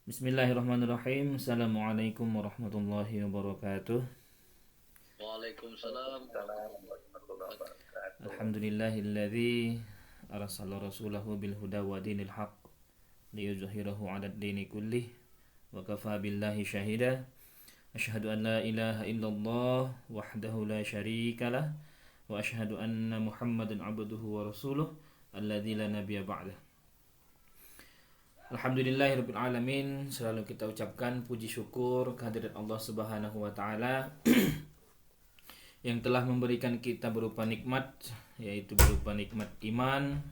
Bismillahirrahmanirrahim. Assalamualaikum warahmatullahi wabarakatuh. Waalaikumsalam warahmatullahi wabarakatuh. Alhamdulillahilladzi arsala rasulahu bil huda wa dinil haq liyuzhirahu 'alad dini kullih wa kafa billahi syahida. Asyhadu an la ilaha illallah wahdahu la syarikalah wa asyhadu anna Muhammadan 'abduhu wa rasuluh alladzi la nabiyya ba'dah. Alhamdulillahirabbil alamin. Selalu kita ucapkan puji syukur kehadirat Allah Subhanahu wa taala yang telah memberikan kita berupa nikmat, yaitu berupa nikmat iman,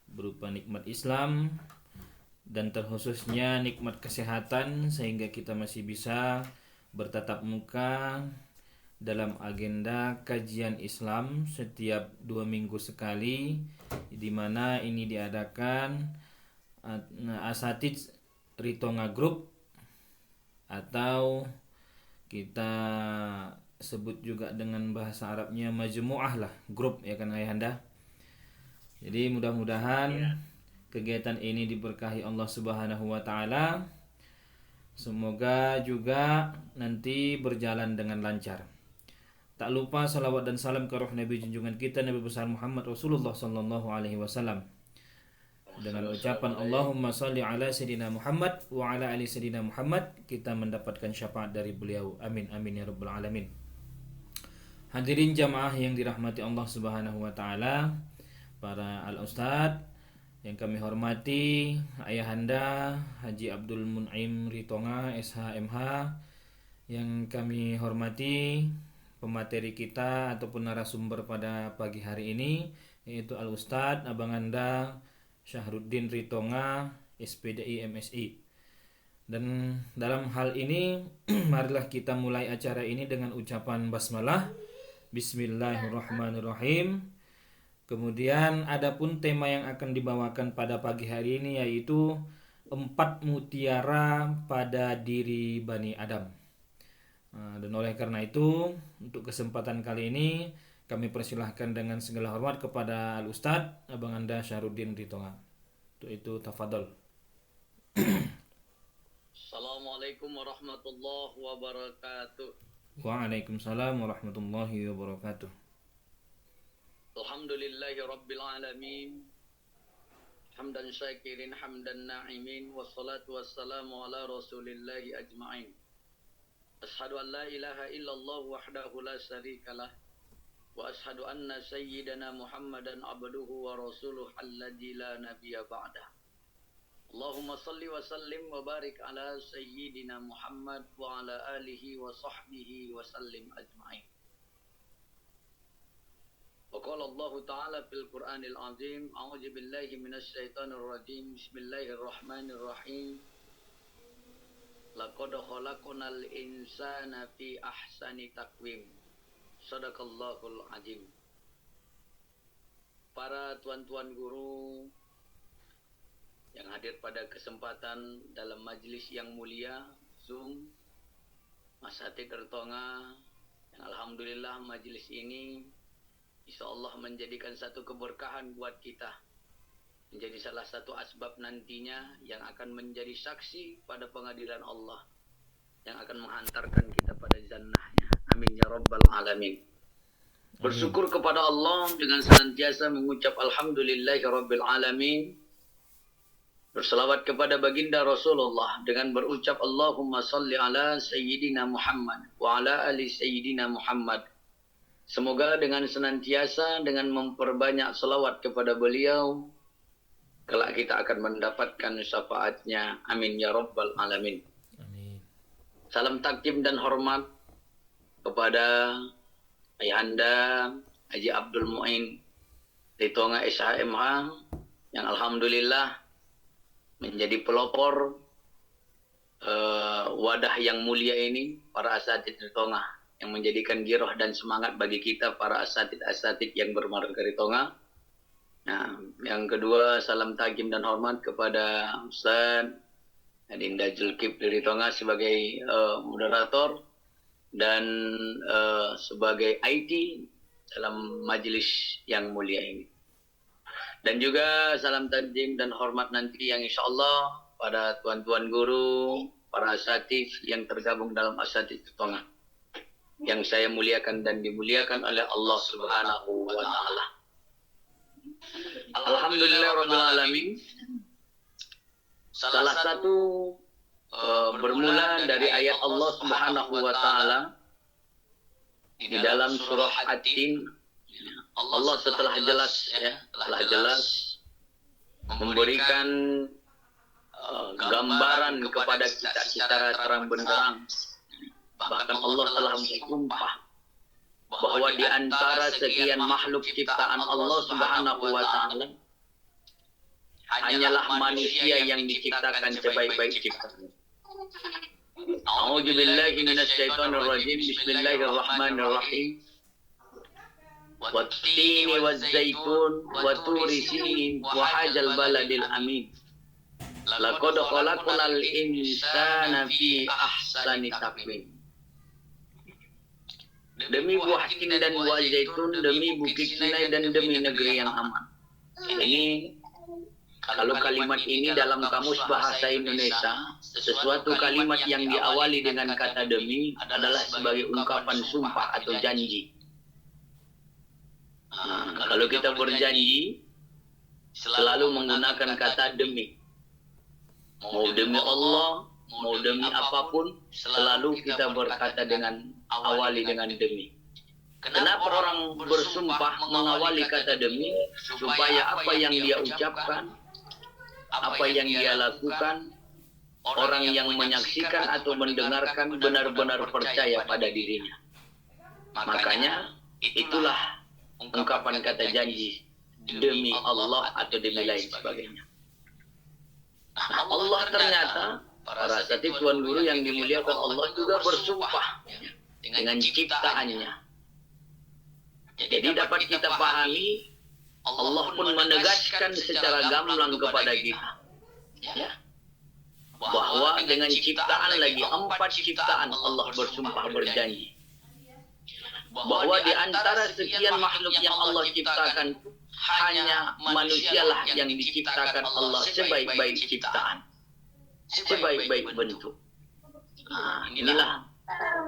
berupa nikmat Islam, dan terkhususnya nikmat kesehatan sehingga kita masih bisa bertatap muka dalam agenda kajian Islam setiap 2 minggu sekali, di mana ini diadakan Asatidz Ritonga Group, atau kita sebut juga dengan bahasa Arabnya majmu'ah lah, grup ya kan ayahanda. Jadi mudah-mudahan kegiatan ini diberkahi Allah Subhanahu wa taala. Semoga juga nanti berjalan dengan lancar. Tak lupa salawat dan salam ke roh Nabi junjungan kita Nabi besar Muhammad Rasulullah sallallahu alaihi wasallam. Dengan ucapan Allahumma salli ala Sayyidina Muhammad wa ala ali Sayyidina Muhammad, kita mendapatkan syafaat dari beliau. Amin amin ya rabbal alamin. Hadirin jamaah yang dirahmati Allah Subhanahu wa taala, para al-ustad yang kami hormati, ayahanda Haji Abdul Mun'im Ritonga SHMH, yang kami hormati pemateri kita ataupun narasumber pada pagi hari ini, yaitu al-ustad abang anda Syahruddin Ritonga SPDI MSI. Dan dalam hal ini marilah kita mulai acara ini dengan ucapan basmalah, Bismillahirrahmanirrahim. Kemudian adapun tema yang akan dibawakan pada pagi hari ini yaitu 4 mutiara pada diri Bani Adam. Dan oleh karena itu, untuk kesempatan kali ini kami persilahkan dengan segala hormat kepada Al-Ustadz Abang Anda Syahruddin Ritonga. Untuk itu tafadhol. Assalamualaikum warahmatullahi wabarakatuh. Waalaikumsalam warahmatullahi wabarakatuh. Alhamdulillahi rabbil alamin. Hamdan syakirin hamdan na'imin. Wassalatu wassalamu ala rasulillahi ajma'in. Ashhadu an la ilaha illallah wahdahu la syarikalah. Wa ashhadu anna sayyidana Muhammadan abduhu wa rasuluh alladzi la nabiyya ba'dah. Allahumma salli wa sallim wa barik ala sayyidina Muhammad wa ala alihi wa sahbihi wa sallim ajma'in. Wa qala Allah ta'ala fil Qur'anil azim, a'udzu billahi minasy syaithanir rajim. Bismillahirrahmanirrahim. Laqad khalaqnal insana fi ahsani taqwim. Shadaqallahul azim. Para tuan-tuan guru yang hadir pada kesempatan dalam majlis yang mulia Zoom Asatidz Ritonga, yang alhamdulillah majlis ini insyaallah menjadikan satu keberkahan buat kita, menjadi salah satu asbab nantinya yang akan menjadi saksi pada pengadilan Allah, yang akan menghantarkan kita pada jannahnya. Amin ya rabbal alamin. Bersyukur kepada Allah dengan senantiasa mengucap alhamdulillahi rabbil alamin. Berselawat kepada baginda Rasulullah dengan berucap Allahumma salli ala Sayyidina Muhammad wa ala ali Sayyidina Muhammad. Semoga dengan senantiasa dengan memperbanyak selawat kepada beliau, kelak kita akan mendapatkan syafaatnya. Amin ya rabbal alamin. Amin. Salam takdim dan hormat kepada ayahanda Haji Abdul Mu'in Ritonga SHMH, yang alhamdulillah menjadi pelopor wadah yang mulia ini, para asatidz Ritonga, yang menjadikan giroh dan semangat bagi kita para asatidz yang bermarga Ritonga. Nah, yang kedua, salam takdim dan hormat kepada Ustaz Adinda Zulkifli Ritonga sebagai moderator dan sebagai IT dalam majelis yang mulia ini. Dan juga salam takdim dan hormat nanti yang insya Allah pada tuan-tuan guru, para asatidz yang tergabung dalam Asatidz Tonga, yang saya muliakan dan dimuliakan oleh Allah Subhanahu wa taala. Alhamdulillahirabbil alamin. Salah satu bermula dari ayat Allah Subhanahu wa taala di dalam surah At-Tin. Allah setelah jelas memberikan gambaran kepada kita secara terang benderang. Bahkan Allah telah bersumpah bahwa di antara sekian makhluk ciptaan Allah Subhanahu wa taala hanyalah manusia yang diciptakan sebaik-baik ciptaan. A'udzu billahi minasyaitonir rajim. Bismillahirrahmanirrahim. Wat-tini waz-zaitun wa turi sinin wa hadzal baladil amin. Laqad khalaqnal insana fi ahsani taqwim. Demi buah tin dan buah zaitun, demi bukit Sinai dan demi negeri yang aman. Ini kalau kalimat ini dalam kamus bahasa Indonesia, sesuatu kalimat yang diawali dengan kata demi adalah sebagai ungkapan sumpah atau janji. Kalau kita berjanji, selalu menggunakan kata demi. Mau demi Allah, mau demi apapun, selalu kita berkata dengan awali dengan demi. Kenapa orang bersumpah mengawali kata demi? Supaya apa yang dia ucapkan, apa yang dia lakukan, orang yang menyaksikan atau mendengarkan benar-benar percaya pada dirinya. Makanya itulah ungkapan kata janji demi Allah atau demi lain sebagainya. Allah ternyata, para asatidz tuan guru yang dimuliakan Allah juga bersumpah dengan ciptaannya. Jadi dapat kita pahami, Allah pun menegaskan secara gamblang kepada kita, bahwa dengan ciptaan lagi 4 ciptaan Allah bersumpah berjanji. Bahwa di antara sekian makhluk yang Allah ciptakan, hanya manusialah yang diciptakan Allah sebaik-baik ciptaan, sebaik-baik bentuk. Inilah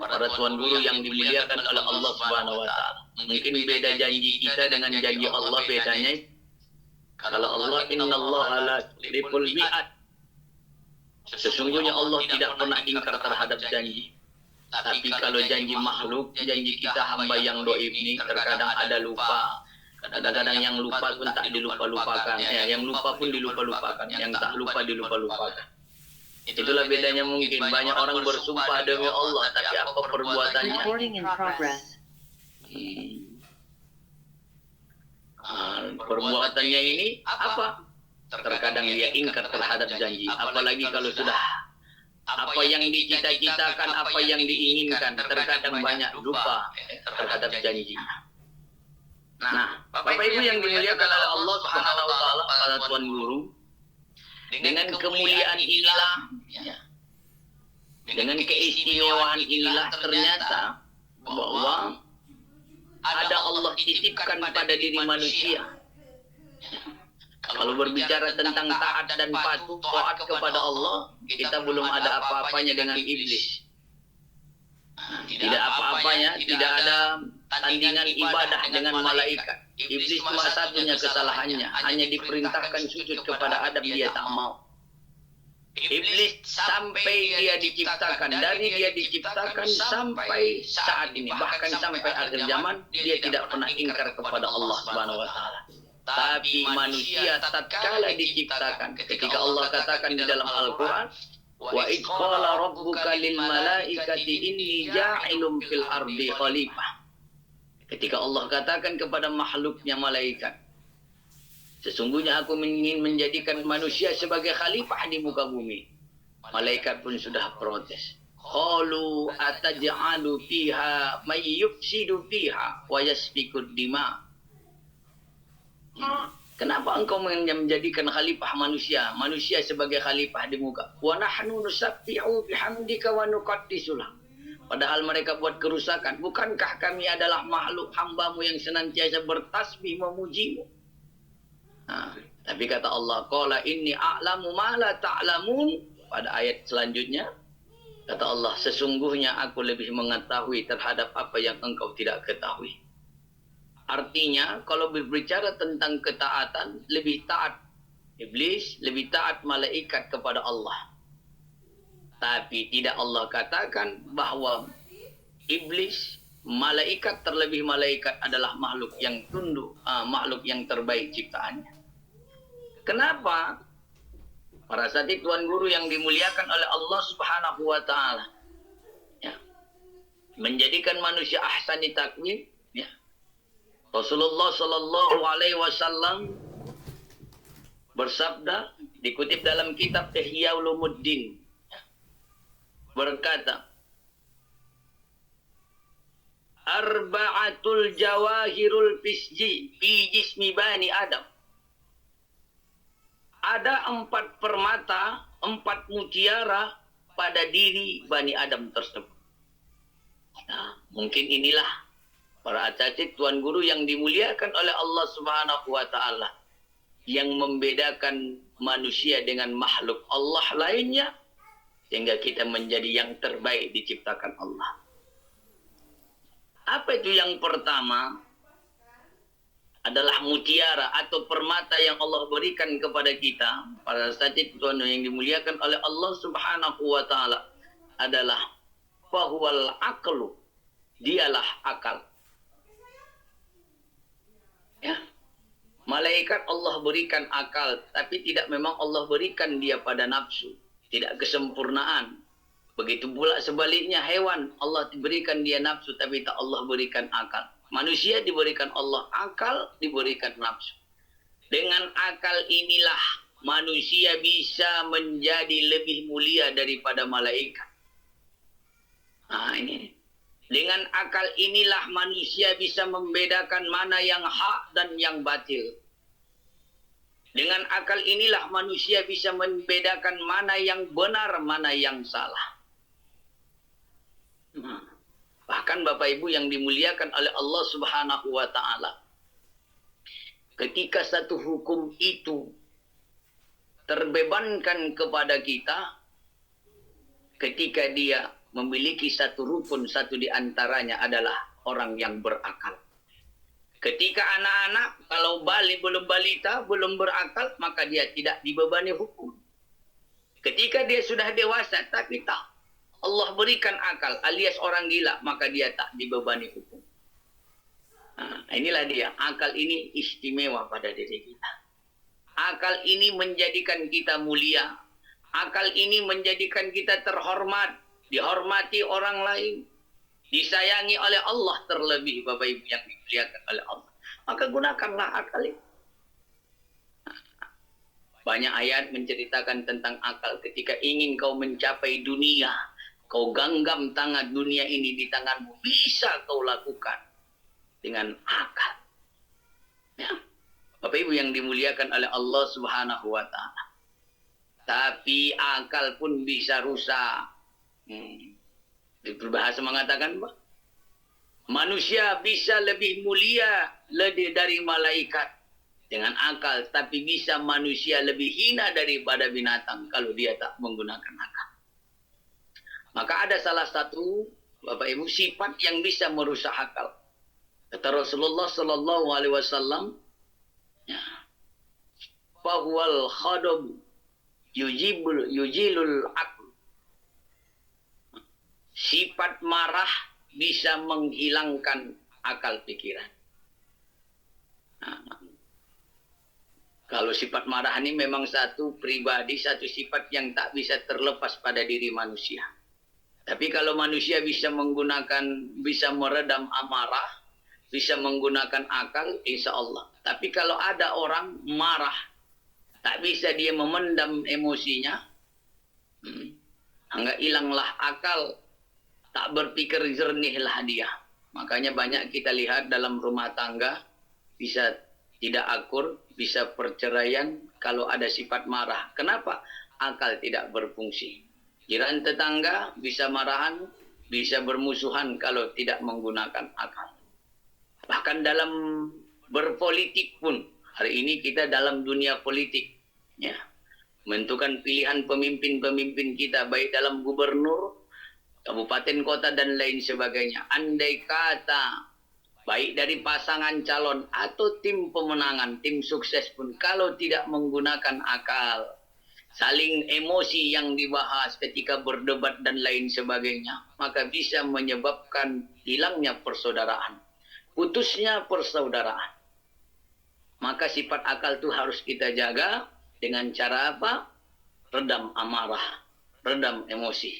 para tuan guru yang dimuliakan oleh Allah Subhanahu wa taala. Mungkin beda janji kita dengan janji Allah, bedanya kalau Allah innallaha la yukhliful mi'ad. Sesungguhnya Allah tidak pernah ingkar terhadap janji. Tapi kalau janji makhluk, janji kita hamba yang doib ini terkadang ada lupa. Kadang-kadang yang lupa pun tak dilupa-lupakan. Yang lupa pun dilupa-lupakan. Yang tak lupa dilupa-lupakan. Itulah bedanya mungkin. Banyak orang bersumpah demi Allah, tapi apa perbuatannya? Perbuatannya ini apa? Terkadang dia ingkar terhadap janji. Apalagi kalau sudah apa yang dicita-citakan, apa yang diinginkan, terkadang banyak lupa terhadap janji. Nah, Bapak Ibu yang dimuliakan oleh Allah Subhanahu wa taala, para tuan guru, dengan kemuliaan inilah, dengan keistimewaan inilah ternyata bahwa ada Allah titipkan pada diri manusia. Kalau berbicara tentang taat dan patuh, taat kepada Allah, kita belum ada apa-apanya dengan iblis. Tidak apa-apanya, tidak ada tandingan ibadah dengan malaikat. Iblis cuma satunya kesalahannya, hanya diperintahkan sujud kepada Adam, dia tak mau. Iblis sampai dia diciptakan, dari dia diciptakan sampai saat ini, bahkan sampai akhir zaman, dia tidak pernah ingkar kepada Allah Subhanahu wa taala. Tapi manusia tatkala diciptakan, ketika Allah katakan di dalam Al-Quran, wa idh qala rabbuka lil malaikati inni ja'ilun fil ardi khalifah. Ketika Allah katakan kepada makhluknya malaikat, sesungguhnya aku ingin menjadikan manusia sebagai khalifah di muka bumi. Malaikat pun sudah protes. Qalu ataj'alu fiha may yufsidu fiha wa yasfikud dima. Kenapa engkau menjadikan khalifah manusia sebagai khalifah di muka? Wa nahnu nusabbihu bihamdika wa nuqaddisu lak. Padahal mereka buat kerusakan. Bukankah kami adalah makhluk hambamu yang senantiasa bertasbih memujimu? Tapi kata Allah, qala inni a'lamu ma la ta'lamun. Pada ayat selanjutnya, kata Allah, sesungguhnya aku lebih mengetahui terhadap apa yang engkau tidak ketahui. Artinya, kalau berbicara tentang ketaatan, lebih taat iblis, lebih taat malaikat kepada Allah. Tapi tidak Allah katakan bahwa iblis, malaikat, terlebih malaikat adalah makhluk yang tunduk, makhluk yang terbaik ciptaannya. Kenapa? Para asatidz Tuan Guru yang dimuliakan oleh Allah Subhanahu wa taala, ya, menjadikan manusia ahsani takwim, ya. Rasulullah sallallahu alaihi wasallam bersabda, dikutip dalam kitab Ihya Ulumuddin, berkata, arba'atul jawahirul fisji fi jismi bani Adam. Ada 4 permata, 4 mutiara pada diri Bani Adam tersebut. Nah, mungkin inilah para asatidz Tuan Guru yang dimuliakan oleh Allah Subhanahu wa taala, yang membedakan manusia dengan makhluk Allah lainnya, sehingga kita menjadi yang terbaik diciptakan Allah. Apa itu yang pertama? Adalah mutiara atau permata yang Allah berikan kepada kita. Para asatidz Tuhan yang dimuliakan oleh Allah Subhanahu wa taala adalah fahuwal aqlu. Dialah akal. Ya. Malaikat Allah berikan akal, tapi tidak memang Allah berikan dia pada nafsu. Tidak kesempurnaan. Begitu pula sebaliknya hewan, Allah diberikan dia nafsu, tapi tak Allah berikan akal. Manusia diberikan Allah akal, diberikan nafsu. Dengan akal inilah manusia bisa menjadi lebih mulia daripada malaikat. Nah, ini. Dengan akal inilah manusia bisa membedakan mana yang hak dan yang batil. Dengan akal inilah manusia bisa membedakan mana yang benar, mana yang salah. Bahkan Bapak Ibu yang dimuliakan oleh Allah Subhanahu wa taala, ketika satu hukum itu terbebankan kepada kita, ketika dia memiliki satu rukun, satu di antaranya adalah orang yang berakal. Ketika anak-anak, kalau belum balita, belum berakal, maka dia tidak dibebani hukum. Ketika dia sudah dewasa, tapi tak Allah berikan akal, alias orang gila, maka dia tak dibebani hukum. Nah, inilah dia. Akal ini istimewa pada diri kita. Akal ini menjadikan kita mulia. Akal ini menjadikan kita terhormat, dihormati orang lain, disayangi oleh Allah terlebih, Bapak Ibu yang dimuliakan oleh Allah. Maka gunakanlah akal ini. Banyak ayat menceritakan tentang akal. Ketika ingin kau mencapai dunia, kau genggam tangan dunia ini di tanganmu, bisa kau lakukan dengan akal. Ya. Bapak Ibu yang dimuliakan oleh Allah Subhanahu wa taala. Tapi akal pun bisa rusak. Berbahasa mengatakan, manusia bisa lebih mulia dari malaikat dengan akal, tapi bisa manusia lebih hina daripada binatang kalau dia tak menggunakan akal. Maka ada salah satu, Bapak Ibu, sifat yang bisa merusak akal. Kata Rasulullah sallallahu alaihi wasallam, ya, fahuwal khadab yujilul aql. Sifat marah bisa menghilangkan akal pikiran. Nah, kalau sifat marah ini memang satu pribadi, satu sifat yang tak bisa terlepas pada diri manusia. Tapi kalau manusia bisa meredam amarah, bisa menggunakan akal, insya Allah. Tapi kalau ada orang marah, tak bisa dia memendam emosinya, enggak hilanglah akal, tak berpikir jernihlah dia. Makanya banyak kita lihat dalam rumah tangga, bisa tidak akur, bisa perceraian kalau ada sifat marah. Kenapa? Akal tidak berfungsi. Jiran tetangga bisa marahan, bisa bermusuhan kalau tidak menggunakan akal. Bahkan dalam berpolitik pun, Hari ini kita dalam dunia politik, ya, menentukan pilihan pemimpin-pemimpin kita, baik dalam gubernur, kabupaten, kota, dan lain sebagainya. Andai kata, baik dari pasangan calon atau tim pemenangan, tim sukses pun, kalau tidak menggunakan akal, saling emosi yang dibahas ketika berdebat dan lain sebagainya, maka bisa menyebabkan hilangnya persaudaraan, putusnya persaudaraan. Maka sifat akal itu harus kita jaga dengan cara apa? Redam amarah, redam emosi.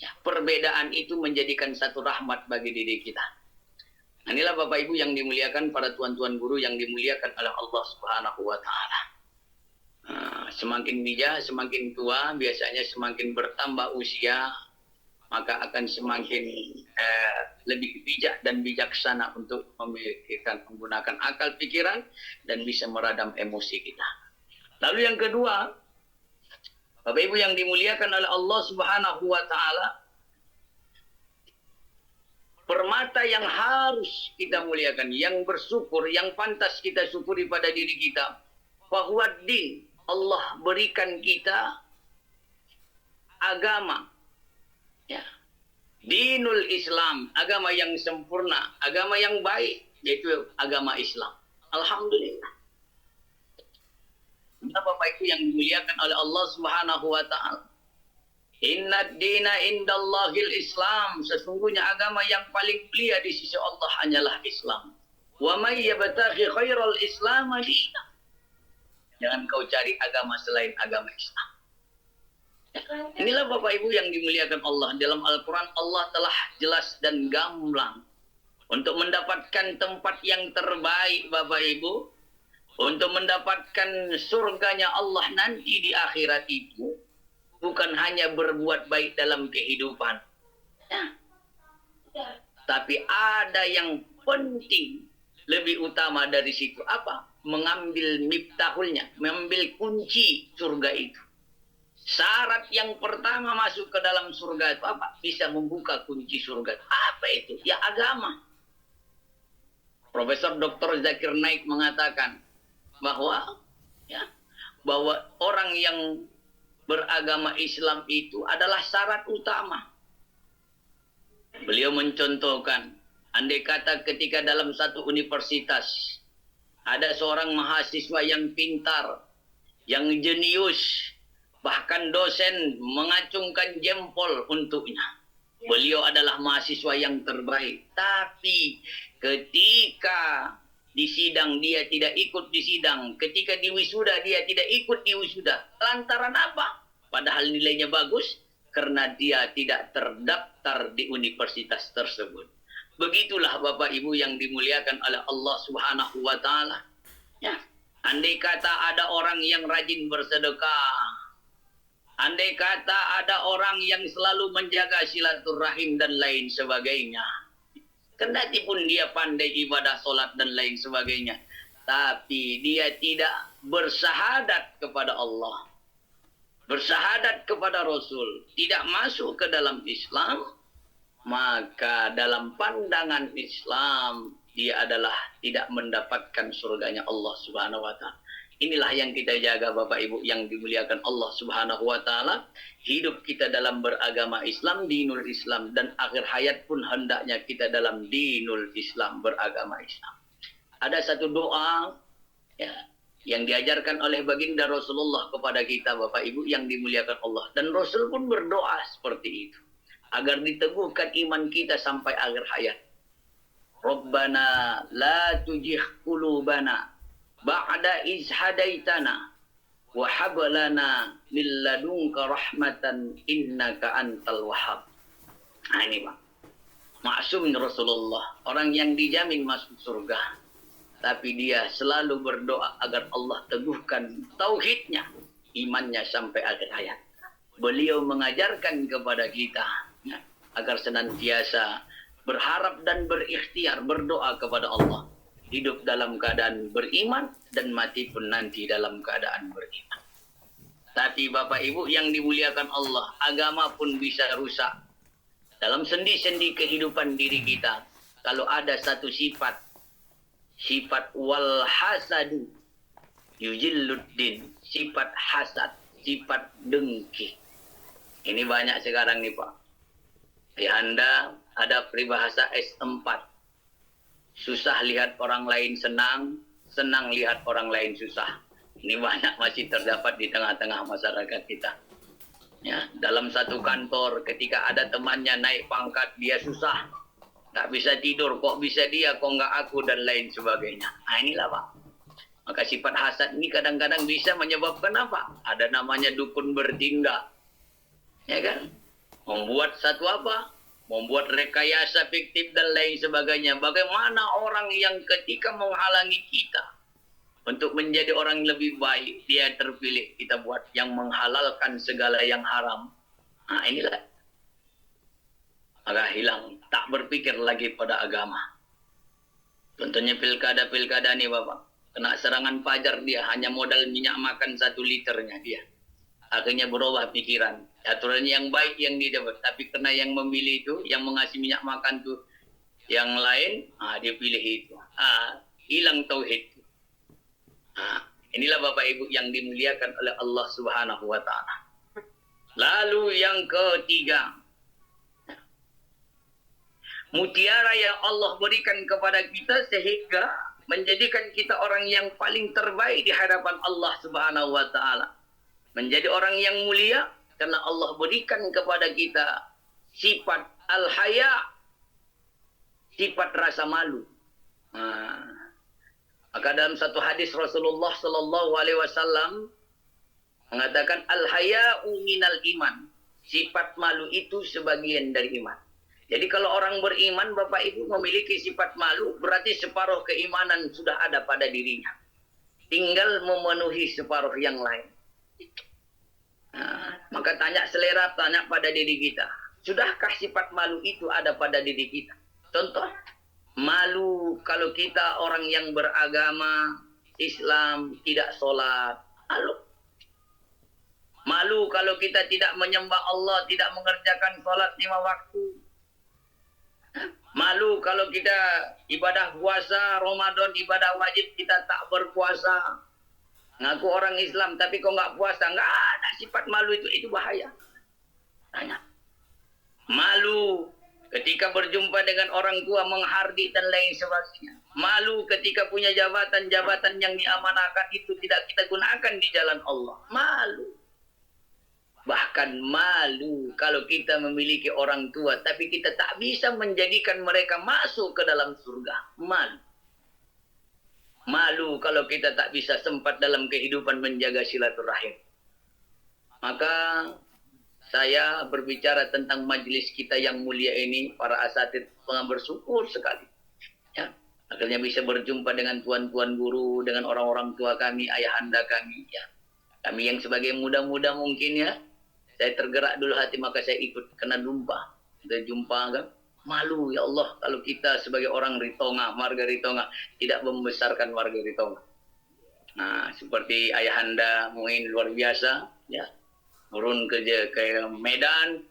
Ya, perbedaan itu menjadikan satu rahmat bagi diri kita. Nah, inilah Bapak Ibu yang dimuliakan, para tuan-tuan guru yang dimuliakan oleh Allah Subhanahu wa Ta'ala. Semakin bijak, semakin tua, biasanya semakin bertambah usia, maka akan semakin lebih bijak dan bijaksana untuk memikirkan, menggunakan akal pikiran dan bisa meredam emosi kita. Lalu yang kedua, Bapak Ibu yang dimuliakan oleh Allah Subhanahu wa Ta'ala, permata yang harus kita muliakan, yang bersyukur, yang pantas kita syukuri pada diri kita, bahwa din, Allah berikan kita agama, ya, dinul Islam, agama yang sempurna, agama yang baik, yaitu agama Islam. Alhamdulillah. Bapak Ibu yang dimuliakan oleh Allah Subhanahu wa Ta'ala, inna dina indallahil Islam, sesungguhnya agama yang paling mulia di sisi Allah hanyalah Islam. Wa may yabtaghi khairal Islam dinan, jangan kau cari agama selain agama Islam. Inilah Bapak Ibu yang dimuliakan Allah. Dalam Al-Quran Allah telah jelas dan gamblang untuk mendapatkan tempat yang terbaik, Bapak Ibu, untuk mendapatkan surganya Allah nanti di akhirat itu, bukan hanya berbuat baik dalam kehidupan, ya, tapi ada yang penting, lebih utama dari situ. Apa? Mengambil miftahulnya, mengambil kunci surga itu. Syarat yang pertama masuk ke dalam surga itu apa? Bisa membuka kunci surga. Apa itu? Ya agama. Profesor Dr. Zakir Naik mengatakan bahwa, ya, bahwa orang yang beragama Islam itu adalah syarat utama. Beliau mencontohkan, andai kata ketika dalam satu universitas ada seorang mahasiswa yang pintar, yang jenius, bahkan dosen mengacungkan jempol untuknya. Beliau adalah mahasiswa yang terbaik. Tapi ketika di sidang dia tidak ikut di sidang, ketika di wisuda dia tidak ikut di wisuda. Lantaran apa? Padahal nilainya bagus, karena dia tidak terdaftar di universitas tersebut. Begitulah Bapak Ibu yang dimuliakan oleh Allah Subhanahu wa Ta'ala. Ya, andai kata ada orang yang rajin bersedekah, andai kata ada orang yang selalu menjaga silaturahim dan lain sebagainya, kendati pun dia pandai ibadah, sholat dan lain sebagainya, tapi dia tidak bersyahadat kepada Allah, bersyahadat kepada Rasul, tidak masuk ke dalam Islam, maka dalam pandangan Islam dia adalah tidak mendapatkan surganya Allah Subhanahu wa Ta'ala. Inilah yang kita jaga Bapak Ibu yang dimuliakan Allah Subhanahu wa Ta'ala. Hidup kita dalam beragama Islam, dinul Islam, dan akhir hayat pun hendaknya kita dalam dinul Islam, beragama Islam. Ada satu doa, ya, yang diajarkan oleh baginda Rasulullah kepada kita Bapak Ibu yang dimuliakan Allah, dan Rasul pun berdoa seperti itu agar diteguhkan iman kita sampai akhir hayat. Rabbana la tujigh qulubana ba'da iz hadaitana wa hab lana min ladunka rahmatan innaka antal wahhab. Nah ini Pak, maksum Rasulullah, orang yang dijamin masuk surga, tapi dia selalu berdoa agar Allah teguhkan tauhidnya, imannya sampai akhir hayat. Beliau mengajarkan kepada kita, ya, agar senantiasa berharap dan berikhtiar berdoa kepada Allah, hidup dalam keadaan beriman dan mati pun nanti dalam keadaan beriman. Tapi Bapak Ibu yang dimuliakan Allah, agama pun bisa rusak dalam sendi-sendi kehidupan diri kita kalau ada satu sifat wal hasadu, Yujilluddin, sifat hasad, sifat dengki. Ini banyak sekarang nih Pak. Di Anda ada peribahasa S4. Susah lihat orang lain senang, senang lihat orang lain susah. Ini banyak masih terdapat di tengah-tengah masyarakat kita. Ya, dalam satu kantor ketika ada temannya naik pangkat, dia susah. Tak bisa tidur, kok bisa dia, kok nggak aku, dan lain sebagainya. Nah inilah Pak. Maka sifat hasad ini kadang-kadang bisa menyebabkan apa? Ada namanya dukun bertindak. Ya kan? Membuat satu apa? Membuat rekayasa fiktif dan lain sebagainya. Bagaimana orang yang ketika menghalangi kita untuk menjadi orang yang lebih baik, dia terpilih, kita buat yang menghalalkan segala yang haram. Nah inilah. Maka hilang, tak berpikir lagi pada agama. Contohnya pilkada-pilkada nih Bapak. Kena serangan fajar dia, hanya modal minyak makan 1 liternya dia. Akhirnya berubah pikiran. Aturannya yang baik yang didapat. Tapi kena yang memilih itu, yang mengasih minyak makan tuh yang lain, dia pilih itu. Hilang tauhid. Inilah Bapak Ibu yang dimuliakan oleh Allah Subhanahu wa Ta'ala. Lalu yang ketiga, mutiara yang Allah berikan kepada kita sehingga menjadikan kita orang yang paling terbaik di hadapan Allah Subhanahu wa Ta'ala. Menjadi orang yang mulia karena Allah berikan kepada kita sifat al-haya, sifat rasa malu. Maka dalam satu hadis Rasulullah Sallallahu Alaihi Wasallam mengatakan al-haya'u minal iman. Sifat malu itu sebagian dari iman. Jadi kalau orang beriman, Bapak Ibu memiliki sifat malu, berarti separuh keimanan sudah ada pada dirinya. Tinggal memenuhi separuh yang lain. Maka tanya selera, tanya pada diri kita. Sudahkah sifat malu itu ada pada diri kita? Contoh, malu kalau kita orang yang beragama Islam, tidak sholat. Malu kalau kita tidak menyembah Allah, tidak mengerjakan sholat 5 waktu. Malu kalau kita ibadah puasa, Ramadan, ibadah wajib, kita tak berpuasa. Ngaku orang Islam, tapi kok nggak puasa, nggak ada sifat malu itu bahaya. Tanya. Malu ketika berjumpa dengan orang tua, menghardik dan lain sebagainya. Malu ketika punya jabatan-jabatan yang diamanahkan itu tidak kita gunakan di jalan Allah. Malu. Bahkan malu kalau kita memiliki orang tua, tapi kita tak bisa menjadikan mereka masuk ke dalam surga. Malu. Malu kalau kita tak bisa sempat dalam kehidupan menjaga silaturahim. Maka saya berbicara tentang majelis kita yang mulia ini, para asatidz bersyukur sekali. Ya, akhirnya bisa berjumpa dengan tuan-tuan guru, dengan orang-orang tua kami, ayahanda kami. Ya. Kami yang sebagai muda-muda mungkin ya, saya tergerak dulu hati, maka saya ikut kena jumpa. Kita jumpa kan, malu ya Allah kalau kita sebagai orang Ritonga, marga Ritonga, tidak membesarkan warga Ritonga. Nah, seperti ayahanda mungkin luar biasa, ya, turun ke Medan,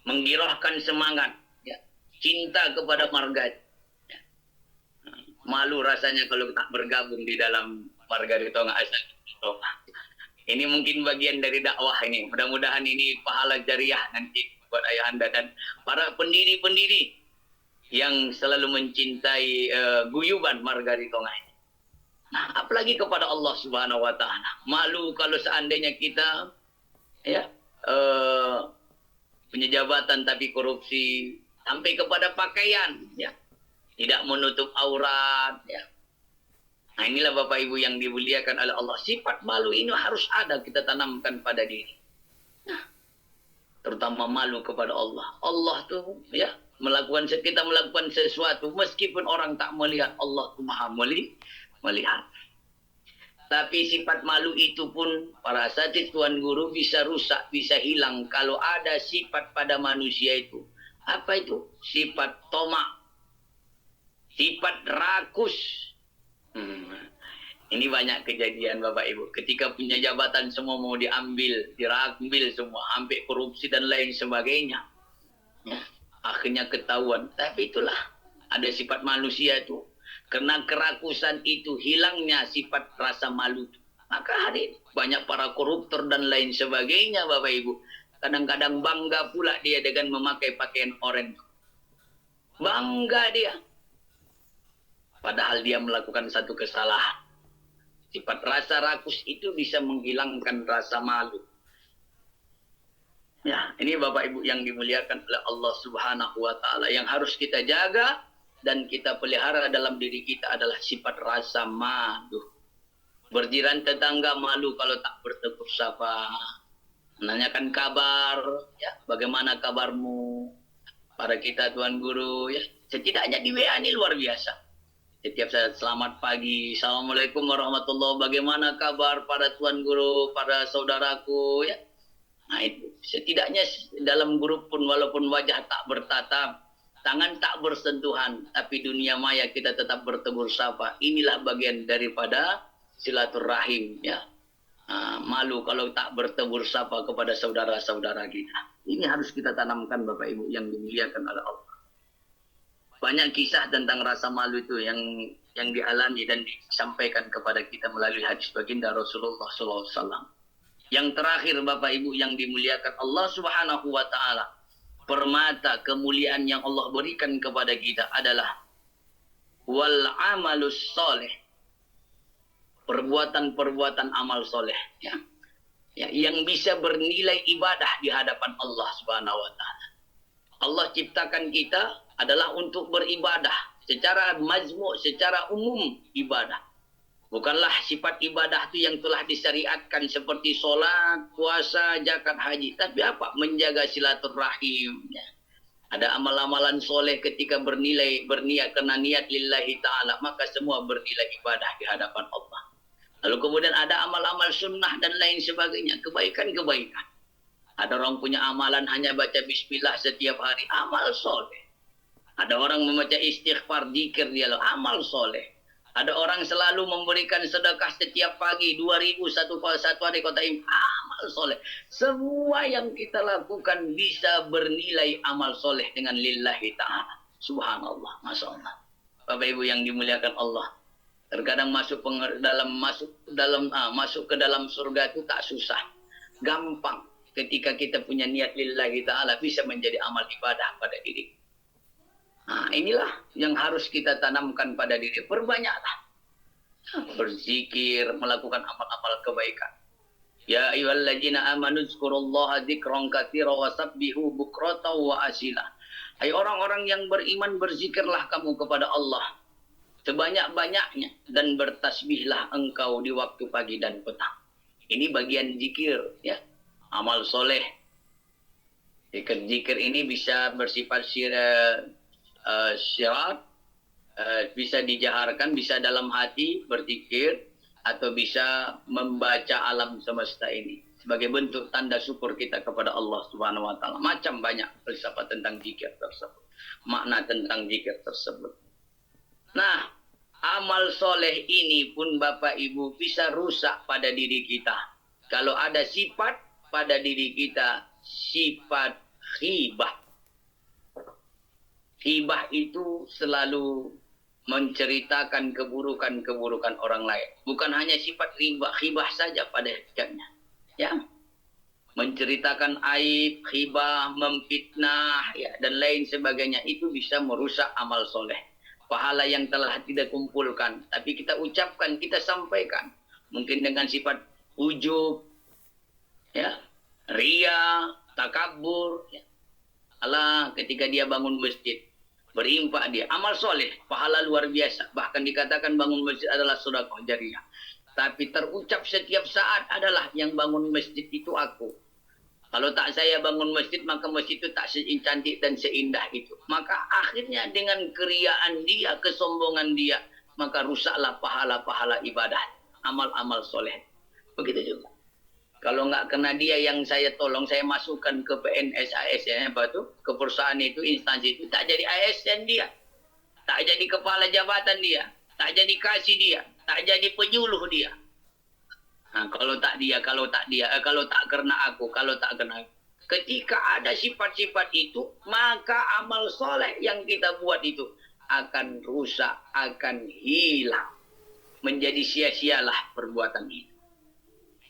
menggirahkan semangat, ya, cinta kepada marga. Ya. Malu rasanya kalau tak bergabung di dalam marga Ritonga asal Ritonga. Ini mungkin bagian dari dakwah ini. Mudah-mudahan ini pahala jariah nanti buat ayahanda dan para pendiri-pendiri yang selalu mencintai guyuban marga Ritonga ini. Nah, apalagi kepada Allah Subhanahu wa Ta'ala. Malu kalau seandainya kita ya punya jabatan tapi korupsi, sampai kepada pakaian, ya, tidak menutup aurat, ya. Nah, inilah Bapak Ibu yang dimuliakan oleh Allah. Sifat malu ini harus ada kita tanamkan pada diri. Nah, terutama malu kepada Allah. Allah tuh ya kita melakukan sesuatu meskipun orang tak melihat, Allah tuh Maha melihat. Tapi sifat malu itu pun para asatidz tuan guru bisa rusak, bisa hilang kalau ada sifat pada manusia itu. Apa itu? Sifat tomak. Sifat rakus. Ini banyak kejadian Bapak Ibu. Ketika punya jabatan semua mau diambil semua, sampai korupsi dan lain sebagainya. Ya, akhirnya ketahuan. Tapi itulah ada sifat manusia itu. Karena kerakusan itu, hilangnya sifat rasa malu. Maka hari ini banyak para koruptor dan lain sebagainya, Bapak Ibu. Kadang-kadang bangga pula dia dengan memakai pakaian oranye. Bangga dia. Padahal dia melakukan satu kesalahan. Sifat rasa rakus itu bisa menghilangkan rasa malu. Ya, ini Bapak Ibu yang dimuliakan oleh Allah Subhanahu wa taala, yang harus kita jaga dan kita pelihara dalam diri kita adalah sifat rasa malu. Berjiran tetangga malu kalau tak bertegur sapa. Menanyakan kabar, ya, bagaimana kabarmu? Para kita Tuan Guru, ya, setidaknya di WA ini luar biasa. Setiap saat selamat pagi, assalamualaikum warahmatullahi wabarakatuh, bagaimana kabar para Tuan Guru, para saudaraku, ya. Nah itu, setidaknya dalam grup pun walaupun wajah tak bertatap, tangan tak bersentuhan, tapi dunia maya kita tetap bertegur sapa. Inilah bagian daripada silaturahim, ya. Malu kalau tak bertegur sapa kepada saudara-saudara kita. Ini harus kita tanamkan Bapak Ibu yang dimuliakan oleh Allah. Banyak kisah tentang rasa malu itu yang dialami dan disampaikan kepada kita melalui hadis baginda Rasulullah SAW. Yang terakhir Bapak Ibu yang dimuliakan Allah Subhanahu wa taala, permata kemuliaan yang Allah berikan kepada kita adalah wal amalus soleh. Perbuatan-perbuatan amal soleh, ya. Ya, yang bisa bernilai ibadah di hadapan Allah Subhanahu wa taala. Allah ciptakan kita adalah untuk beribadah secara majmu', secara umum ibadah. Bukanlah sifat ibadah itu yang telah disyariatkan seperti sholat, puasa, zakat, haji. Tapi apa? Menjaga silaturahim. Ya. Ada amal-amalan soleh ketika berniat karena niat lillahi ta'ala. Maka semua bernilai ibadah di hadapan Allah. Lalu kemudian ada amal-amal sunnah dan lain sebagainya. Kebaikan-kebaikan. Ada orang punya amalan hanya baca bismillah setiap hari. Amal soleh. Ada orang membaca istighfar, zikir dia loh. Amal soleh. Ada orang selalu memberikan sedekah setiap pagi 2.000 satu hari kota amal soleh. Semua yang kita lakukan bisa bernilai amal soleh dengan lillahi ta'ala. Subhanallah, Masya Allah. Bapak Ibu yang dimuliakan Allah. Terkadang masuk ke dalam surga itu tak susah. Gampang. Ketika kita punya niat lillahi ta'ala bisa menjadi amal ibadah pada diri. Nah, inilah yang harus kita tanamkan pada diri. Perbanyaklah. Berzikir, melakukan amal-amal kebaikan. Ya ayyuhalladzina amanu dzkurullaha dzikran katsira wasabbihu bukratan wa asila. Hai orang-orang yang beriman, berzikirlah kamu kepada Allah sebanyak-banyaknya dan bertasbihlah engkau di waktu pagi dan petang. Ini bagian zikir, ya. Amal soleh. Zikir ini bisa bersifat syirat, bisa dijaharkan, bisa dalam hati berzikir, atau bisa membaca alam semesta ini sebagai bentuk tanda syukur kita kepada Allah Subhanahu wa taala. Macam banyak filsafat tentang zikir tersebut, makna tentang zikir tersebut. Nah, amal soleh ini pun Bapak Ibu bisa rusak pada diri kita. Kalau ada sifat pada diri kita, sifat ghibah. Ghibah itu selalu menceritakan keburukan-keburukan orang lain. Bukan hanya sifat ghibah saja pada hakikatnya. Ya. Menceritakan aib, ghibah, memfitnah, ya, dan lain sebagainya. Itu bisa merusak amal soleh. Pahala yang telah tidak kumpulkan. Tapi kita ucapkan, kita sampaikan. Mungkin dengan sifat ujub, ya, ria, takabur. Ya. Allah ketika dia bangun masjid. Berimpak dia. Amal soleh. Pahala luar biasa. Bahkan dikatakan bangun masjid adalah sedekah jariyah. Tapi terucap setiap saat adalah yang bangun masjid itu aku. Kalau tak saya bangun masjid, maka masjid itu tak secantik dan seindah itu. Maka akhirnya dengan keriaan dia, kesombongan dia, maka rusaklah pahala-pahala ibadah. Amal-amal soleh. Begitu juga. Kalau nggak kena dia yang saya tolong, saya masukkan ke PNS, ASN, apa itu, ke perusahaan itu, instansi itu, tak jadi ASN dia. Tak jadi kepala jabatan dia. Tak jadi kasih dia. Tak jadi penyuluh dia. Nah, kalau tak karena aku, ketika ada sifat-sifat itu, maka amal soleh yang kita buat itu akan rusak, akan hilang. Menjadi sia-sialah perbuatan itu.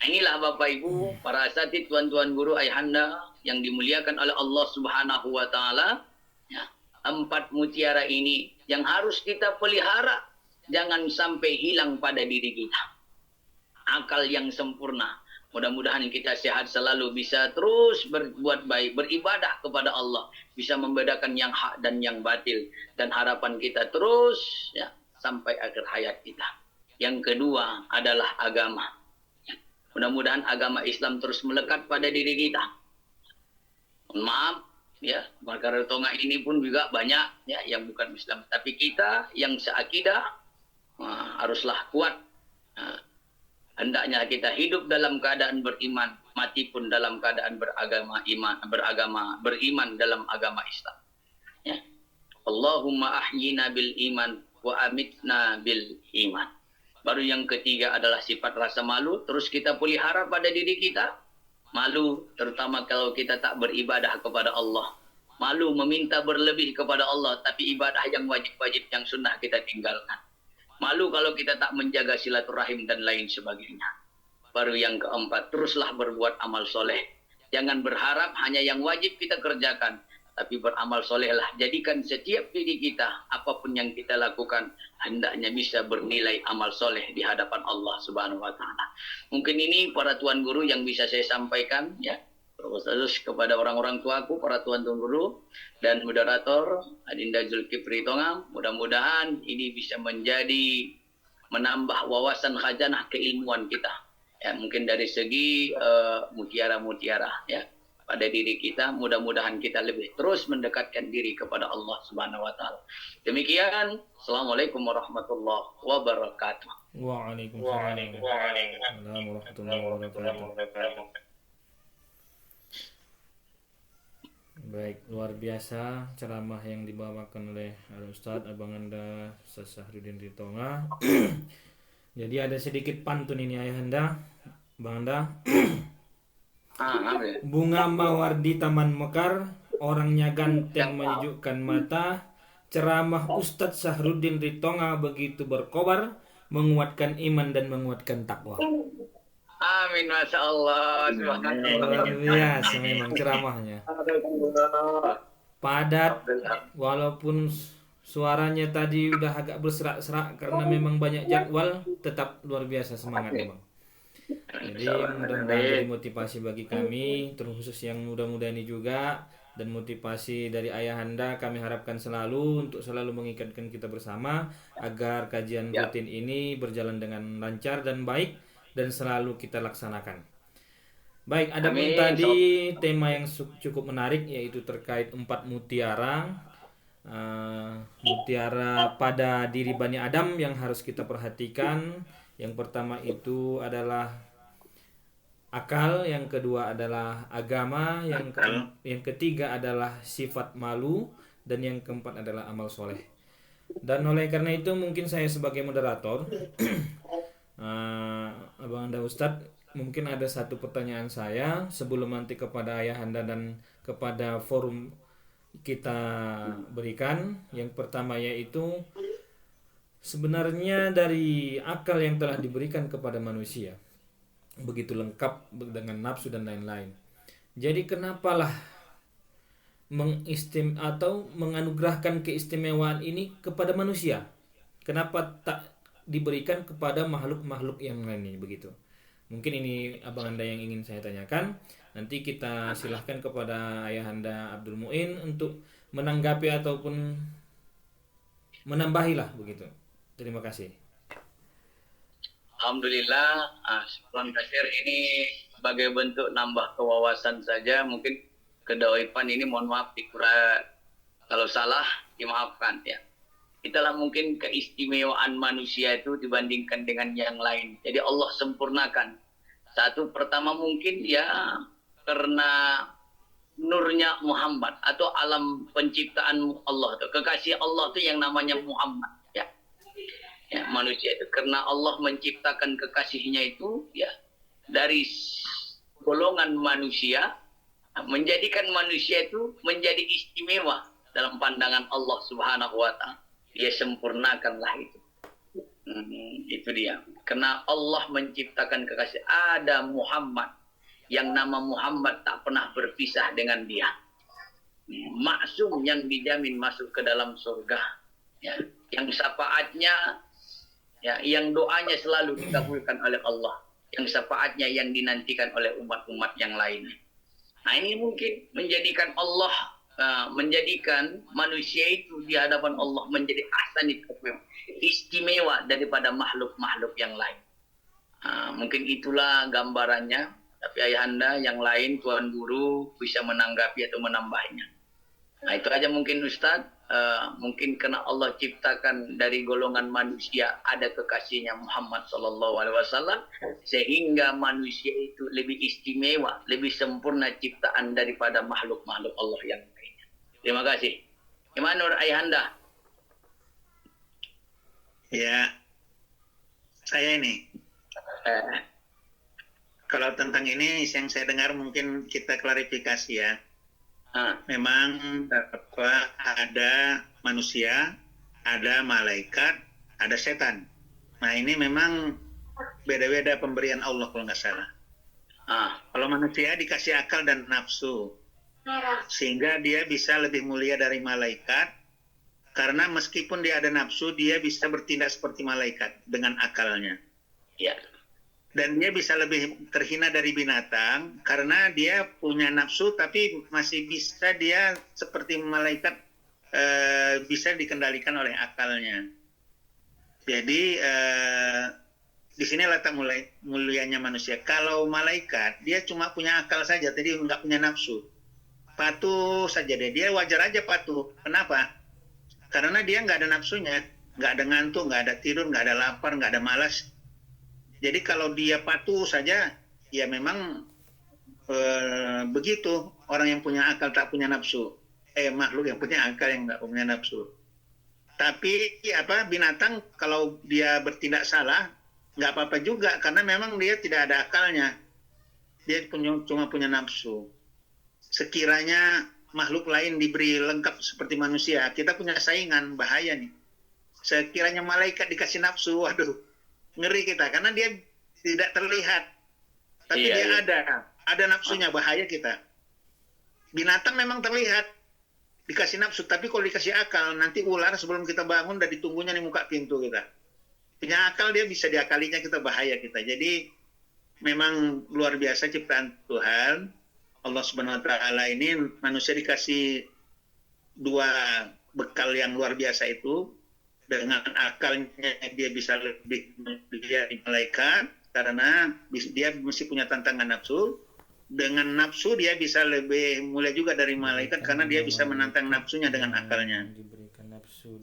Inilah Bapak Ibu, para asatidz, tuan-tuan guru, ayahanda yang dimuliakan oleh Allah Subhanahu wa taala. Ya, 4 mutiara ini yang harus kita pelihara, jangan sampai hilang pada diri kita. Akal yang sempurna. Mudah-mudahan kita sehat selalu, bisa terus berbuat baik, beribadah kepada Allah, bisa membedakan yang hak dan yang batil, dan harapan kita terus ya sampai akhir hayat kita. Yang kedua adalah agama. Mudah-mudahan agama Islam terus melekat pada diri kita. Mohon maaf ya, perkara tonga ini pun juga banyak ya yang bukan Islam, tapi kita yang seakidah haruslah kuat. Hendaknya kita hidup dalam keadaan beriman, mati pun dalam keadaan beriman dalam agama Islam. Ya. Allahumma ahyina bil iman wa amitna bil iman. Baru yang ketiga adalah sifat rasa malu, terus kita pelihara pada diri kita. Malu terutama kalau kita tak beribadah kepada Allah. Malu meminta berlebih kepada Allah, tapi ibadah yang wajib-wajib, yang sunnah kita tinggalkan. Malu kalau kita tak menjaga silaturahim dan lain sebagainya. Baru yang keempat, teruslah berbuat amal soleh. Jangan berharap hanya yang wajib kita kerjakan, tapi beramal solehlah. Jadikan setiap diri kita, apapun yang kita lakukan, hendaknya bisa bernilai amal soleh di hadapan Allah Subhanahu wa taala. Mungkin ini para tuan guru yang bisa saya sampaikan ya. Terus kepada orang-orang tuaku, para tuan-tuan guru dan moderator Adinda Zulkifli Tonga, mudah-mudahan ini bisa menambah wawasan khazanah keilmuan kita. Ya, mungkin dari segi mutiara-mutiara ya pada diri kita, mudah-mudahan kita lebih terus mendekatkan diri kepada Allah Subhanahu wa taala. Demikian, Assalamualaikum warahmatullahi wabarakatuh. Waalaikumsalam warahmatullahi wabarakatuh. Baik, luar biasa ceramah yang dibawakan oleh Al-Ustadz Abang Anda Sahrudin Ritonga. Jadi ada sedikit pantun ini ayahanda, Bang Anda. Bunga mawar di taman mekar, orangnya ganteng menyejukkan mata. Ceramah Ustadz Sahrudin Ritonga begitu berkobar, menguatkan iman dan menguatkan takwa. Amin, Masya Allah. Luar biasa memang ceramahnya. Padat, walaupun suaranya tadi udah agak berserak-serak karena memang banyak jadwal, tetap luar biasa semangatnya Bang. Jadi mudah-mudahan jadi motivasi bagi kami, terkhusus yang muda-muda ini juga, dan motivasi dari ayahanda kami harapkan selalu untuk selalu mengikatkan kita bersama agar kajian rutin ini berjalan dengan lancar dan baik dan selalu kita laksanakan. Baik, ada pun tadi tema yang cukup menarik yaitu terkait 4 mutiara. Mutiara pada diri Bani Adam yang harus kita perhatikan. Yang pertama itu adalah akal, yang kedua adalah agama, yang ketiga adalah sifat malu, dan yang keempat adalah amal soleh. Dan oleh karena itu mungkin saya sebagai moderator Abang Anda Ustadz, mungkin ada satu pertanyaan saya sebelum nanti kepada ayahanda dan kepada forum kita berikan. Yang pertama yaitu sebenarnya dari akal yang telah diberikan kepada manusia begitu lengkap dengan nafsu dan lain-lain. Jadi kenapalah menganugerahkan keistimewaan ini kepada manusia? Kenapa tak diberikan kepada makhluk-makhluk yang lain ini begitu? Mungkin ini Abang Anda yang ingin saya tanyakan. Nanti kita silahkan kepada Ayahanda Abdul Muin untuk menanggapi ataupun menambahilah begitu. Terima kasih. Alhamdulillah, sebelum kasir ini sebagai bentuk nambah kewawasan saja. Mungkin kedoipan ini mohon maaf dikira kalau salah dimaafkan ya. Itulah mungkin keistimewaan manusia itu dibandingkan dengan yang lain. Jadi Allah sempurnakan. Satu pertama mungkin ya karena nurnya Muhammad atau alam penciptaan Allah itu. Kekasih Allah itu yang namanya Muhammad ya. Ya, manusia itu karena Allah menciptakan kekasihnya itu ya dari golongan manusia, menjadikan manusia itu menjadi istimewa dalam pandangan Allah Subhanahu wa taala. dia sempurnakanlah itu. Itu dia. Karena Allah menciptakan kekasih ada Muhammad, yang nama Muhammad tak pernah berpisah dengan dia. Maksum yang dijamin masuk ke dalam surga. Ya. Yang syafaatnya, ya, yang doanya selalu dikabulkan oleh Allah. Yang syafaatnya yang dinantikan oleh umat-umat yang lain. Nah, ini mungkin menjadikan Allah, menjadikan manusia itu di hadapan Allah menjadi ahsanit taqwim, istimewa daripada makhluk-makhluk yang lain. Mungkin itulah gambarannya. Tapi ayahanda yang lain, Tuan Guru bisa menanggapi atau menambahnya. Nah, itu aja mungkin Ustaz. Mungkin karena Allah ciptakan dari golongan manusia ada kekasihnya Muhammad SAW, sehingga manusia itu lebih istimewa, lebih sempurna ciptaan daripada makhluk-makhluk Allah yang lainnya. Terima kasih. Gimana Nur Ayahanda? Ya, saya ini. Kalau tentang ini yang saya dengar mungkin kita klarifikasi ya. Memang ada manusia, ada malaikat, ada setan. Nah ini memang beda-beda pemberian Allah kalau nggak salah. Kalau manusia dikasih akal dan nafsu, sehingga dia bisa lebih mulia dari malaikat. Karena meskipun dia ada nafsu, dia bisa bertindak seperti malaikat dengan akalnya. Ya. Dan dia bisa lebih terhina dari binatang karena dia punya nafsu tapi masih bisa dia seperti malaikat, bisa dikendalikan oleh akalnya. Jadi di sini letak mulianya manusia. Kalau malaikat dia cuma punya akal saja, jadi nggak punya nafsu, patuh saja dia wajar aja patuh. Kenapa? Karena dia nggak ada nafsunya, nggak ada ngantuk, nggak ada tidur, nggak ada lapar, nggak ada malas. Jadi kalau dia patuh saja, ya memang begitu. Orang yang punya akal tak punya nafsu. Makhluk yang punya akal yang nggak punya nafsu. Tapi binatang kalau dia bertindak salah, nggak apa-apa juga. Karena memang dia tidak ada akalnya. Dia cuma punya nafsu. Sekiranya makhluk lain diberi lengkap seperti manusia, kita punya saingan, bahaya nih. Sekiranya malaikat dikasih nafsu, waduh. Ngeri kita karena dia tidak terlihat tapi dia ada nafsunya, bahaya kita. Binatang memang terlihat dikasih nafsu, tapi kalau dikasih akal nanti ular sebelum kita bangun udah ditunggunya di muka pintu kita. Punya akal dia bisa diakalinya kita, bahaya kita. Jadi memang luar biasa ciptaan Tuhan Allah Subhanahu wa taala ini. Manusia dikasih dua bekal yang luar biasa itu. Dengan akalnya dia bisa lebih mulia dari malaikat karena dia mesti punya tantangan nafsu. Dengan nafsu dia bisa lebih mulia juga dari malaikat karena dia bisa menantang nafsunya dengan akalnya.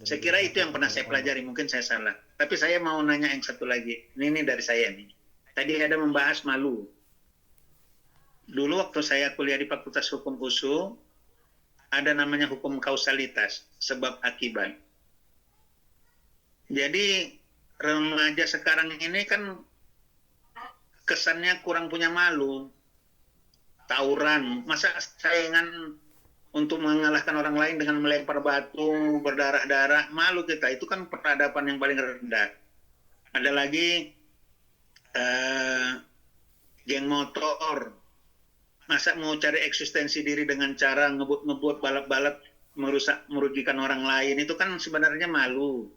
Saya kira itu yang pernah saya pelajari, mungkin saya salah. Tapi saya mau nanya yang satu lagi. Ini dari saya nih. Tadi ada membahas malu. Dulu waktu saya kuliah di Fakultas Hukum USU, ada namanya hukum kausalitas, sebab akibat. Jadi remaja sekarang ini kan kesannya kurang punya malu, tawuran, masa saingan untuk mengalahkan orang lain dengan melempar batu berdarah-darah, malu kita. Itu kan peradaban yang paling rendah. Ada lagi geng motor, masa mau cari eksistensi diri dengan cara ngebut-ngebut, balap-balap, merugikan orang lain, itu kan sebenarnya malu.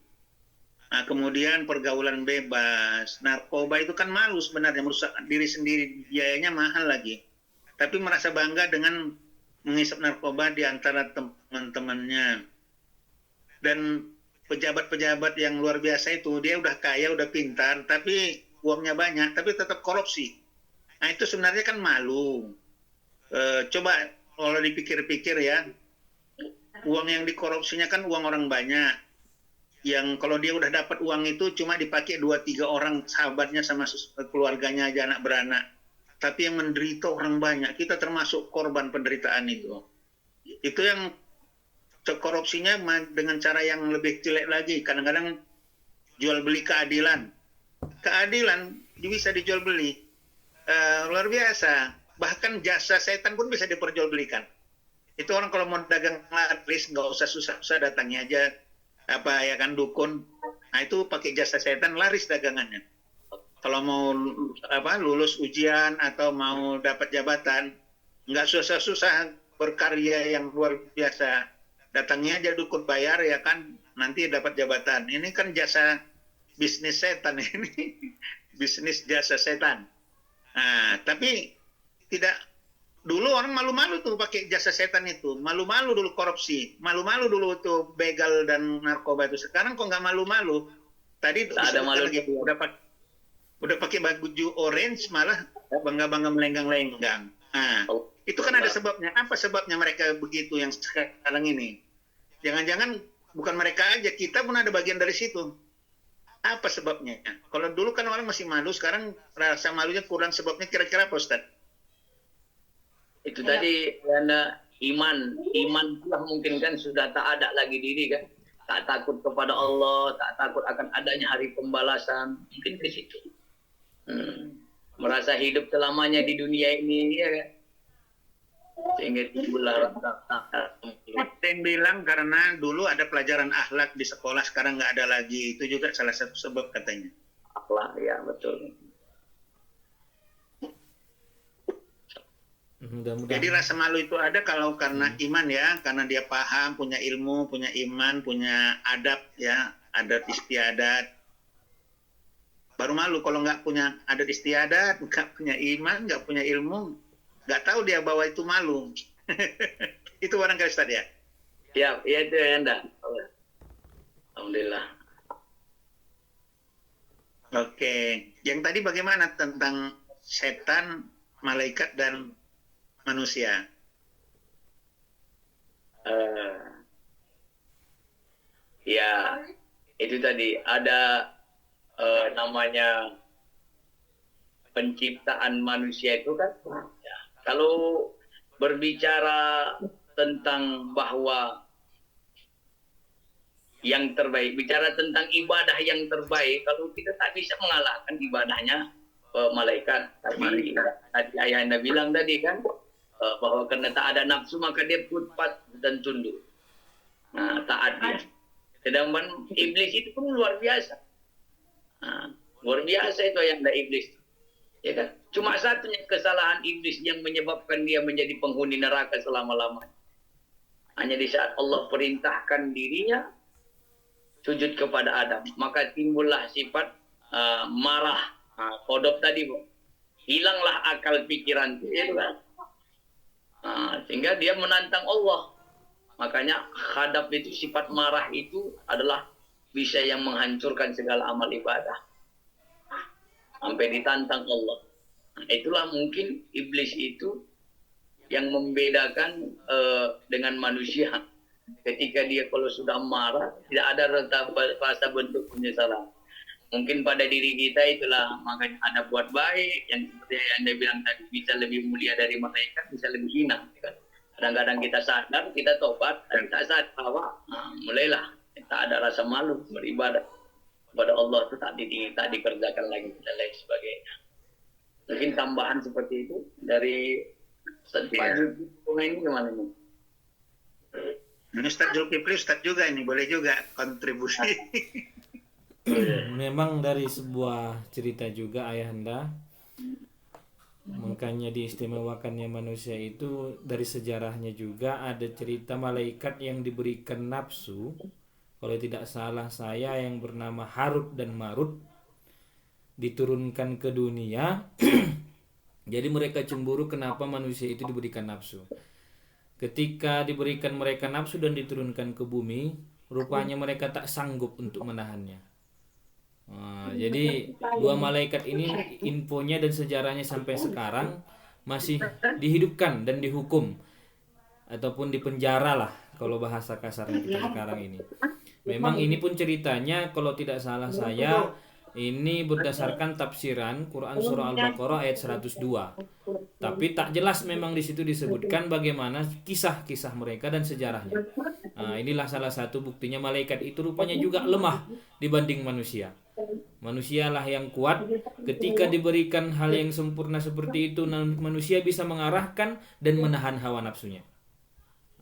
Nah, kemudian pergaulan bebas, narkoba itu kan malu sebenarnya, merusak diri sendiri, biayanya mahal lagi. Tapi merasa bangga dengan menghisap narkoba di antara teman-temannya. Dan pejabat-pejabat yang luar biasa itu, dia udah kaya, udah pintar, tapi uangnya banyak, tapi tetap korupsi. Nah, itu sebenarnya kan malu. Coba kalau dipikir-pikir ya, uang yang dikorupsinya kan uang orang banyak. Yang kalau dia udah dapat uang itu cuma dipakai 2-3 orang sahabatnya sama keluarganya aja, anak beranak. Tapi yang menderita orang banyak, kita termasuk korban penderitaan itu. Itu yang korupsinya dengan cara yang lebih jelek lagi. Kadang-kadang jual beli keadilan. Keadilan bisa dijual beli. Luar biasa. Bahkan jasa setan pun bisa diperjualbelikan. Itu orang kalau mau dagang laris nggak usah susah-susah, datangnya aja apa ya kan dukun. Nah itu pakai jasa setan laris dagangannya. Kalau mau lulus ujian atau mau dapat jabatan, nggak susah-susah berkarya yang luar biasa. Datangnya aja dukun bayar ya kan, nanti dapat jabatan. Ini kan jasa bisnis setan ini, bisnis jasa setan. Nah, tapi tidak, dulu orang malu-malu tuh pakai jasa setan itu, malu-malu dulu korupsi, malu-malu dulu tuh begal dan narkoba itu. Sekarang kok nggak malu-malu? Tadi Tak ada malu. lagi udah pakai baju orange malah bangga-bangga melenggang-lenggang. Nah, itu kan ada sebabnya. Apa sebabnya mereka begitu yang sekarang ini? Jangan-jangan bukan mereka aja, kita pun ada bagian dari situ. Apa sebabnya? Kalau dulu kan orang masih malu, sekarang rasa malunya kurang. Sebabnya kira-kira apa, Ustaz? Itu tadi karena iman lah mungkin kan sudah tak ada lagi diri kan. Tak takut kepada Allah, tak takut akan adanya hari pembalasan. Mungkin di situ. Merasa hidup selamanya di dunia ini, ya kan? Sehingga timbullah rasa. Ada yang bilang karena dulu ada pelajaran akhlak di sekolah, sekarang nggak ada lagi. Itu juga salah satu sebab katanya. Akhlak, ya betul. Mudah-mudahan. Jadi rasa malu itu ada kalau karena iman ya, karena dia paham, punya ilmu, punya iman, punya adab ya, adat istiadat. Baru malu kalau nggak punya adat istiadat, nggak punya iman, nggak punya ilmu, nggak tahu dia bahwa itu malu. Itu barangkali Ustaz ya? Ya itu ya Anda. Alhamdulillah. Oke. Yang tadi bagaimana tentang setan, malaikat, dan manusia? Ya itu tadi ada namanya penciptaan manusia itu kan. Ya, kalau berbicara tentang bahwa yang terbaik, bicara tentang ibadah yang terbaik, kalau kita tak bisa mengalahkan ibadahnya malaikat. Tadi ayah Anda bilang tadi kan bahwa karena tak ada nafsu maka dia put-pat dan tunduk. Nah, taat dia. Sedangkan iblis itu pun luar biasa. Nah, luar biasa itu yang ada iblis. Ya kan? Cuma satunya kesalahan iblis yang menyebabkan dia menjadi penghuni neraka selama-lamanya. Hanya di saat Allah perintahkan dirinya sujud kepada Adam, maka timbullah sifat marah, kodok tadi, Bu. Hilanglah akal pikiran itu kan. Sehingga dia menantang Allah. Makanya khadab itu, sifat marah itu adalah bisa yang menghancurkan segala amal ibadah. Sampai ditantang Allah. Nah, itulah mungkin iblis itu yang membedakan dengan manusia. Ketika dia kalau sudah marah, tidak ada rasa bentuk penyesalan. Mungkin pada diri kita itulah, makanya ada buat baik, yang seperti yang Anda bilang tadi, bisa lebih mulia dari malaikat, bisa lebih hina. Kan? Kadang-kadang kita sadar, kita tobat, dan tak sadar bahwa mulailah tak ada rasa malu beribadah kepada Allah itu tak dikerjakan lagi dan lain sebagainya. Mungkin tambahan seperti itu dari Ustaz Zulkifli ini gimana nih? Ustaz Zulkifli, Ustaz juga ini boleh juga kontribusi. Memang dari sebuah cerita juga ayahanda, makanya diistimewakannya manusia itu dari sejarahnya juga ada cerita malaikat yang diberikan nafsu. Kalau tidak salah saya yang bernama Harut dan Marut diturunkan ke dunia. Jadi mereka cemburu kenapa manusia itu diberikan nafsu. Ketika diberikan mereka nafsu dan diturunkan ke bumi, rupanya mereka tak sanggup untuk menahannya. Jadi dua malaikat ini infonya dan sejarahnya sampai sekarang masih dihidupkan dan dihukum ataupun dipenjara lah kalau bahasa kasarnya kita sekarang ini. Memang ini pun ceritanya kalau tidak salah saya ini berdasarkan tafsiran Quran surah Al-Baqarah ayat 102. Tapi tak jelas memang di situ disebutkan bagaimana kisah-kisah mereka dan sejarahnya. Nah, inilah salah satu buktinya malaikat itu rupanya juga lemah dibanding manusia. Manusialah yang kuat. Ketika diberikan hal yang sempurna seperti itu, manusia bisa mengarahkan dan menahan hawa nafsunya.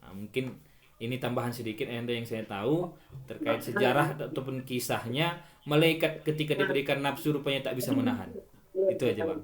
Nah, mungkin Ini tambahan sedikit Anda yang saya tahu terkait sejarah ataupun kisahnya malaikat ketika diberikan nafsu rupanya tak bisa menahan. Itu aja Bang.